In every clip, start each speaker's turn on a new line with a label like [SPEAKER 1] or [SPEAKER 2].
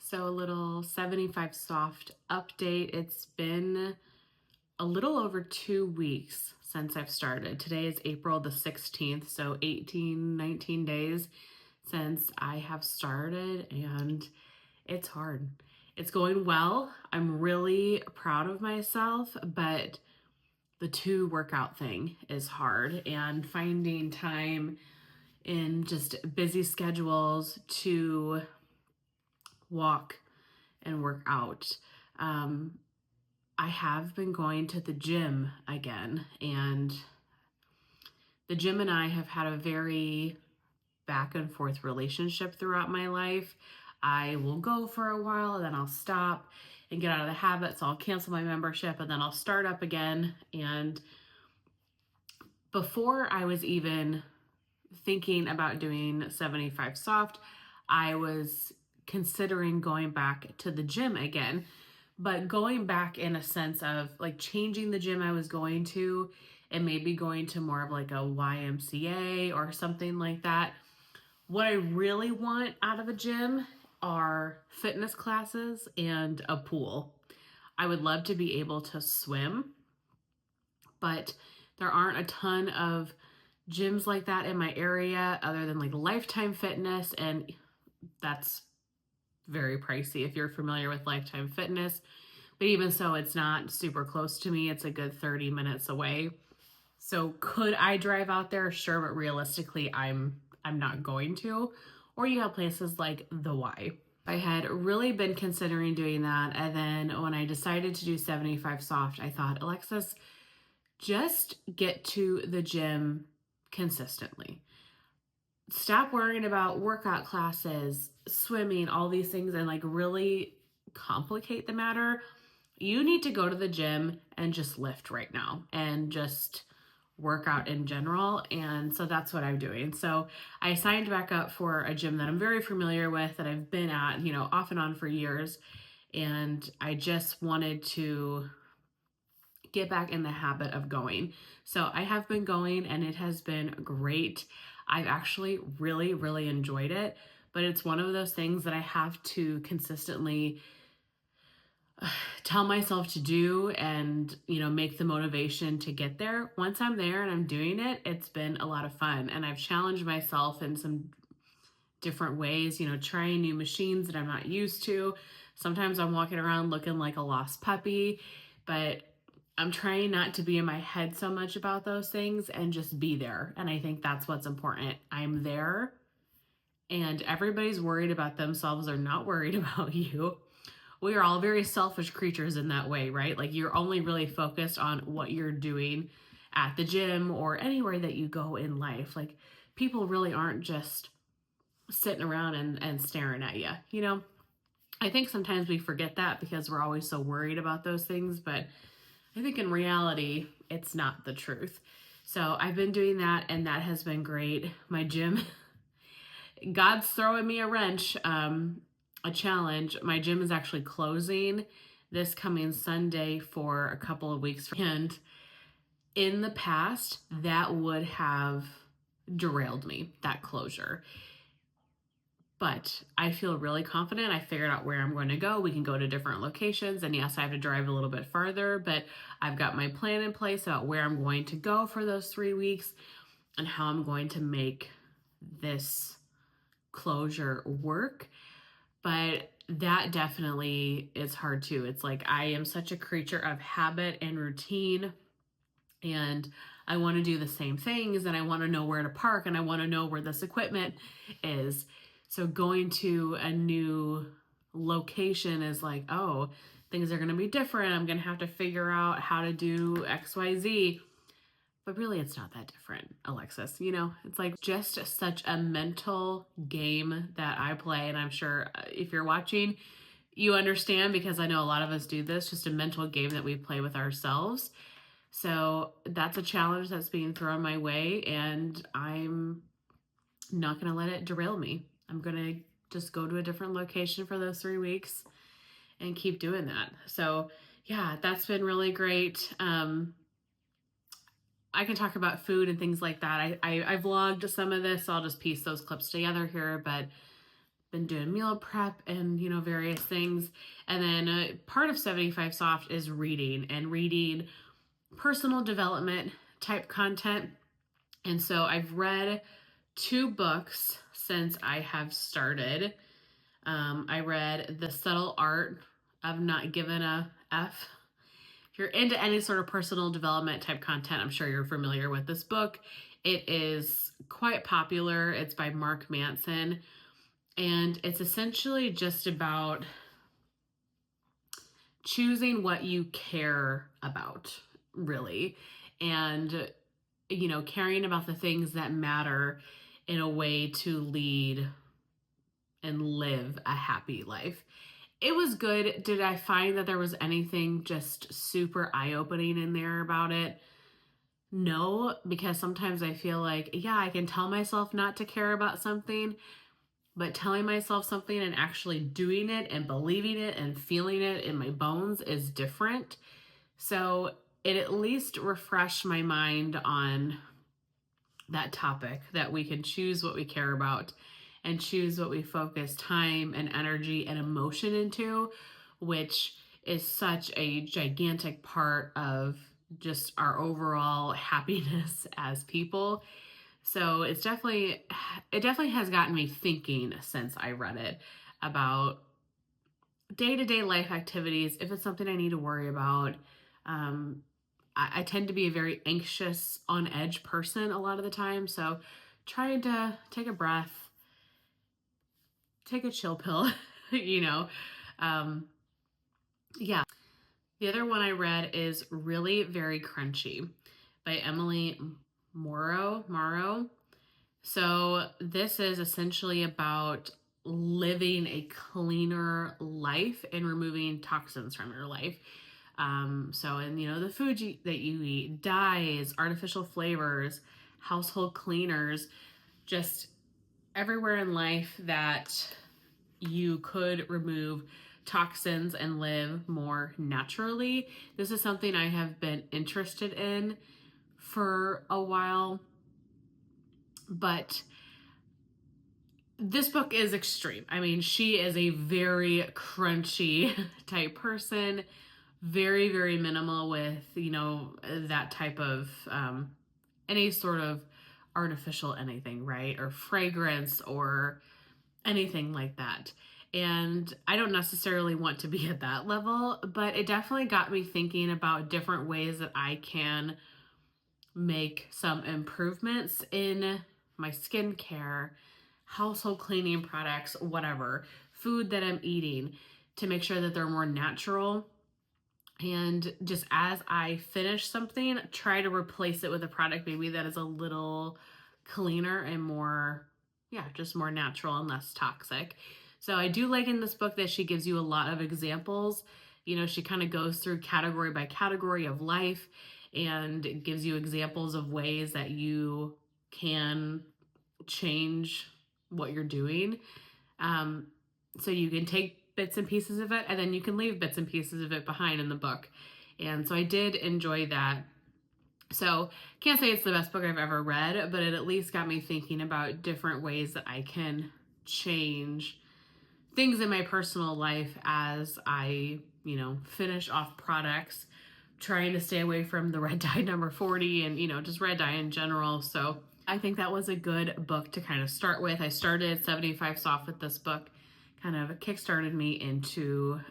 [SPEAKER 1] So a little 75 soft update. It's been a little over 2 weeks since I've started. Today is April the 16th, so 18, 19 days since I have started, and it's hard. It's going well. I'm really proud of myself, but the two workout thing is hard, and finding time in just busy schedules to walk and work out. Um, I have been going to the gym again, and the gym and I have had a very back and forth relationship throughout my life. I will go for a while, and then I'll stop and get out of the habit. So I'll cancel my membership and then I'll start up again. And before I was even thinking about doing 75 soft, I was considering going back to the gym again, but going back in a sense of like changing the gym I was going to and maybe going to more of like a YMCA or something like that. What I really want out of a gym are fitness classes and a pool. I would love to be able to swim, but there aren't a ton of gyms like that in my area other than like Lifetime Fitness, and that's very pricey if you're familiar with Lifetime Fitness. But even so, it's not super close to me. It's a good 30 minutes away. So could I drive out there? Sure, but realistically, I'm not going to. Or you have places like the Y. I had really been considering doing that, and then when I decided to do 75 soft, I thought, Alexis, just get to the gym consistently. Stop worrying about workout classes, swimming, all these things, and like really complicate the matter. You need to go to the gym and just lift right now and just work out in general. And so that's what I'm doing. So I signed back up for a gym that I'm very familiar with, that I've been at, off and on for years. And I just wanted to get back in the habit of going. So I have been going, and it has been great. I've actually really, really enjoyed it, but it's one of those things that I have to consistently tell myself to do and, make the motivation to get there. Once I'm there and I'm doing it, it's been a lot of fun. And I've challenged myself in some different ways, trying new machines that I'm not used to. Sometimes I'm walking around looking like a lost puppy, but I'm trying not to be in my head so much about those things and just be there. And I think that's what's important. I'm there, and everybody's worried about themselves. They're not worried about you. We are all very selfish creatures in that way, right? Like you're only really focused on what you're doing at the gym or anywhere that you go in life. Like people really aren't just sitting around and staring at you. I think sometimes we forget that because we're always so worried about those things, but I think in reality, it's not the truth. So I've been doing that, and that has been great. My gym, God's throwing me a wrench, a challenge. My gym is actually closing this coming Sunday for a couple of weeks. And in the past, that would have derailed me, that closure. But I feel really confident. I figured out where I'm going to go. We can go to different locations. And yes, I have to drive a little bit farther, but I've got my plan in place about where I'm going to go for those 3 weeks and how I'm going to make this closure work. But that definitely is hard too. It's like I am such a creature of habit and routine, and I want to do the same things, and I want to know where to park, and I want to know where this equipment is. So going to a new location is like, oh, things are going to be different. I'm going to have to figure out how to do XYZ. But really, it's not that different, Alexis. It's like just such a mental game that I play. And I'm sure if you're watching, you understand, because I know a lot of us do this, just a mental game that we play with ourselves. So that's a challenge that's being thrown my way, and I'm not going to let it derail me. I'm going to just go to a different location for those 3 weeks and keep doing that. So yeah, that's been really great. I can talk about food and things like that. I vlogged some of this, so I'll just piece those clips together here, but been doing meal prep and, various things. And then part of 75 Soft is reading and reading personal development type content. And so I've read 2 books since I have started. I read The Subtle Art of Not Giving a F. If you're into any sort of personal development type content, I'm sure you're familiar with this book. It is quite popular. It's by Mark Manson. And it's essentially just about choosing what you care about, really. And, caring about the things that matter in a way to lead and live a happy life. It was good. Did I find that there was anything just super eye-opening in there about it? No, because sometimes I feel like, yeah, I can tell myself not to care about something, but telling myself something and actually doing it and believing it and feeling it in my bones is different. So it at least refreshed my mind on that topic, that we can choose what we care about and choose what we focus time and energy and emotion into, which is such a gigantic part of just our overall happiness as people. So it definitely has gotten me thinking since I read it about day-to-day life activities, if it's something I need to worry about. I tend to be a very anxious, on edge person a lot of the time. So trying to take a breath, take a chill pill, you know. Yeah. The other one I read is Really Very Crunchy by Emily Morrow. So this is essentially about living a cleaner life and removing toxins from your life. So, and the food that you eat, dyes, artificial flavors, household cleaners, just everywhere in life that you could remove toxins and live more naturally. This is something I have been interested in for a while, but this book is extreme. I mean, she is a very crunchy type person, very, very minimal with, that type of any sort of artificial anything, right? Or fragrance or anything like that. And I don't necessarily want to be at that level, but it definitely got me thinking about different ways that I can make some improvements in my skincare, household cleaning products, whatever, food that I'm eating, to make sure that they're more natural. And just as I finish something, try to replace it with a product maybe that is a little cleaner and more, just more natural and less toxic. So I do like in this book that she gives you a lot of examples. She kind of goes through category by category of life and gives you examples of ways that you can change what you're doing. So you can take bits and pieces of it, and then you can leave bits and pieces of it behind in the book. And so I did enjoy that. So can't say it's the best book I've ever read, but it at least got me thinking about different ways that I can change things in my personal life as I, finish off products, trying to stay away from the red dye number 40 and, just red dye in general. So I think that was a good book to kind of start with. I started 75 Soft with this book, kind of kickstarted me into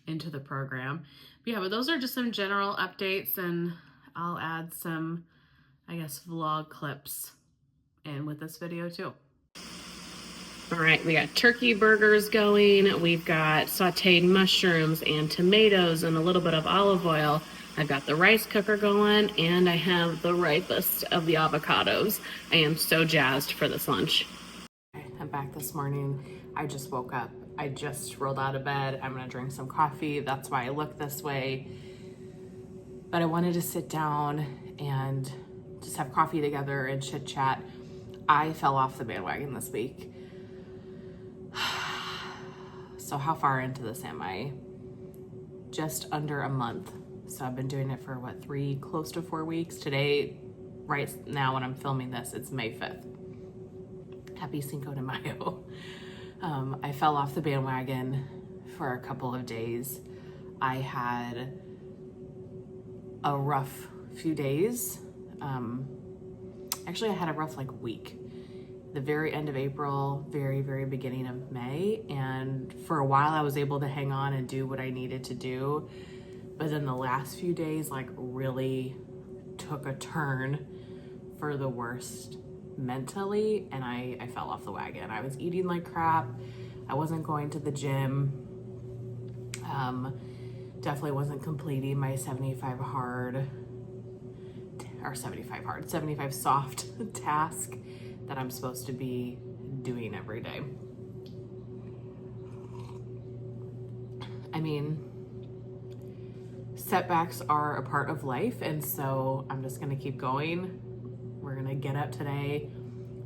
[SPEAKER 1] the program. But those are just some general updates, and I'll add some, vlog clips in with this video too. All right, we got turkey burgers going. We've got sauteed mushrooms and tomatoes and a little bit of olive oil. I've got the rice cooker going, and I have the ripest of the avocados. I am so jazzed for this lunch. I'm back this morning. I just woke up. I just rolled out of bed. I'm gonna drink some coffee. That's why I look this way. But I wanted to sit down and just have coffee together and chit chat. I fell off the bandwagon this week. So how far into this am I? Just under a month. So I've been doing it for close to 4 weeks. Today, right now when I'm filming this, it's May 5th. Happy Cinco de Mayo. I fell off the bandwagon for a couple of days. I had a rough few days. Actually, I had a rough week. The very end of April, very beginning of May. And for a while I was able to hang on and do what I needed to do. But then the last few days really took a turn for the worst mentally, and I fell off the wagon. I was eating like crap. I wasn't going to the gym. Definitely wasn't completing my 75 soft task that I'm supposed to be doing every day. I mean, setbacks are a part of life, and so I'm just gonna keep going. We're gonna get up today.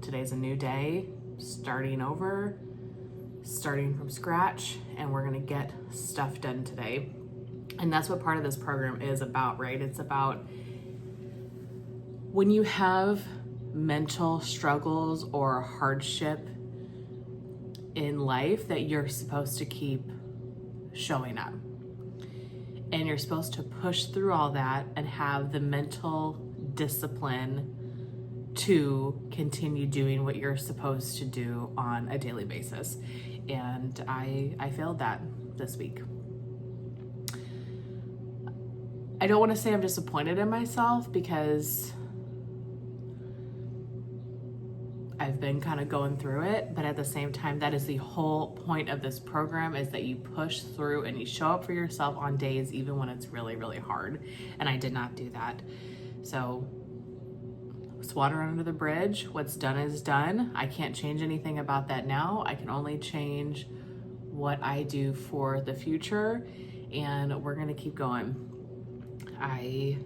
[SPEAKER 1] Today's a new day, starting over, starting from scratch, and we're gonna get stuff done today. And that's what part of this program is about, right? It's about when you have mental struggles or hardship in life that you're supposed to keep showing up. And you're supposed to push through all that and have the mental discipline to continue doing what you're supposed to do on a daily basis. And I failed that this week. I don't want to say I'm disappointed in myself because I've been kind of going through it, but at the same time, that is the whole point of this program, is that you push through and you show up for yourself on days even when it's really hard. And I did not do that. So it's water under the bridge. What's done is done. I can't change anything about that now. I can only change what I do for the future, and we're gonna keep going. I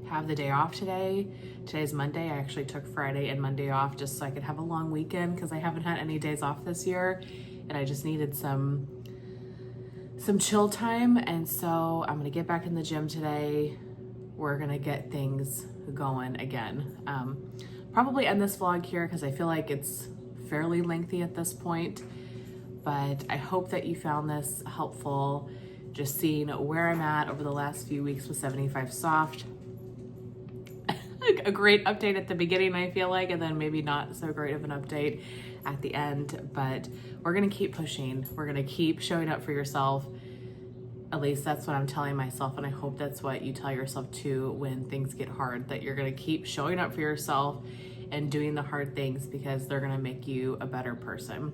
[SPEAKER 1] have the day off today. Today's Monday. I actually took Friday and Monday off just so I could have a long weekend because I haven't had any days off this year, and I just needed some chill time. And so I'm gonna get back in the gym today. We're gonna get things going again. Probably end this vlog here because I feel like it's fairly lengthy at this point, but I hope that you found this helpful, just seeing where I'm at over the last few weeks with 75 soft. A great update at the beginning, I feel like, and then maybe not so great of an update at the end, but we're gonna keep pushing. We're gonna keep showing up for yourself. At least that's what I'm telling myself, and I hope that's what you tell yourself too when things get hard, that you're gonna keep showing up for yourself and doing the hard things because they're gonna make you a better person.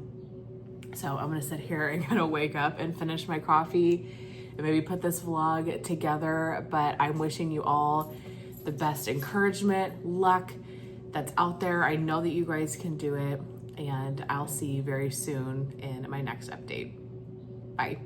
[SPEAKER 1] So I'm gonna sit here and gonna wake up and finish my coffee and maybe put this vlog together, but I'm wishing you all the best encouragement, luck that's out there. I know that you guys can do it, and I'll see you very soon in my next update. Bye.